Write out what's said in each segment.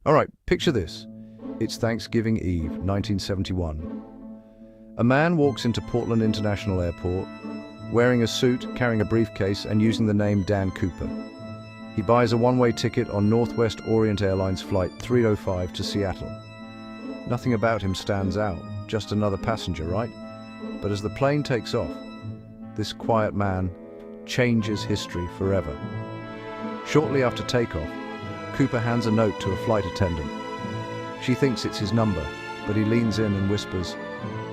All right, picture this. It's Thanksgiving Eve, 1971. A man walks into Portland International Airport, wearing a suit, carrying a briefcase, and using the name Dan Cooper. He buys a one-way ticket on Northwest Orient Airlines Flight 305 to Seattle. Nothing about him stands out, just another passenger, right? But as the plane takes off, this quiet man changes history forever. Shortly after takeoff, Cooper hands a note to a flight attendant. She thinks it's his number, but he leans in and whispers,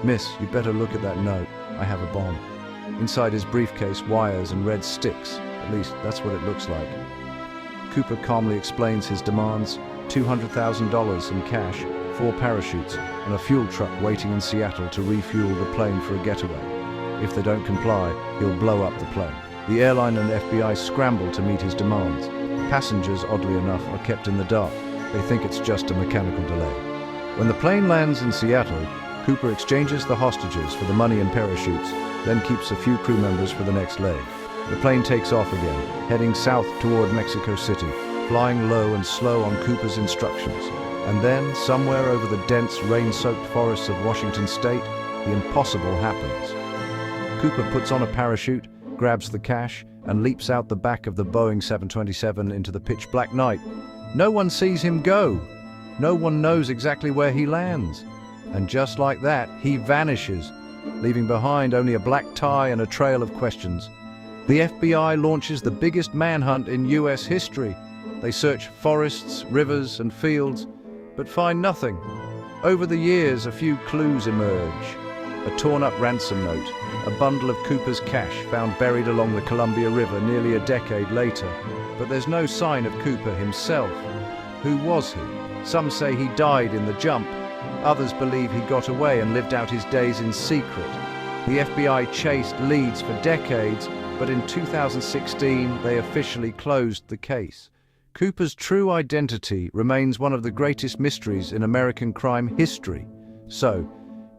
"Miss, you better look at that note. I have a bomb." Inside his briefcase, wires and red sticks. At least, that's what it looks like. Cooper calmly explains his demands: $200,000 in cash, 4 parachutes, and a fuel truck waiting in Seattle to refuel the plane for a getaway. If they don't comply, he'll blow up the plane. The airline and FBI scramble to meet his demands. Passengers, oddly enough, are kept in the dark. They think it's just a mechanical delay. When the plane lands in Seattle, Cooper exchanges the hostages for the money and parachutes, then keeps a few crew members for the next leg. The plane takes off again, heading south toward Mexico City, flying low and slow on Cooper's instructions. And then, somewhere over the dense, rain-soaked forests of Washington State, the impossible happens. Cooper puts on a parachute, grabs the cash, and leaps out the back of the Boeing 727 into the pitch-black night. No one sees him go. No one knows exactly where he lands. And just like that, he vanishes, leaving behind only a black tie and a trail of questions. The FBI launches the biggest manhunt in US history. They search forests, rivers, and fields, but find nothing. Over the years, a few clues emerge. A torn-up ransom note, a bundle of Cooper's cash found buried along the Columbia River nearly a decade later. But there's no sign of Cooper himself. Who was he? Some say he died in the jump. Others believe he got away and lived out his days in secret. The FBI chased leads for decades, but in 2016 they officially closed the case. Cooper's true identity remains one of the greatest mysteries in American crime history. So,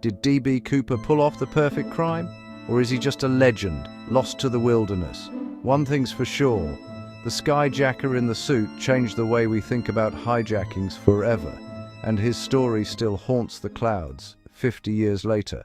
did D.B. Cooper pull off the perfect crime? Or is he just a legend, lost to the wilderness? One thing's for sure, the Skyjacker in the suit changed the way we think about hijackings forever, and his story still haunts the clouds 50 years later.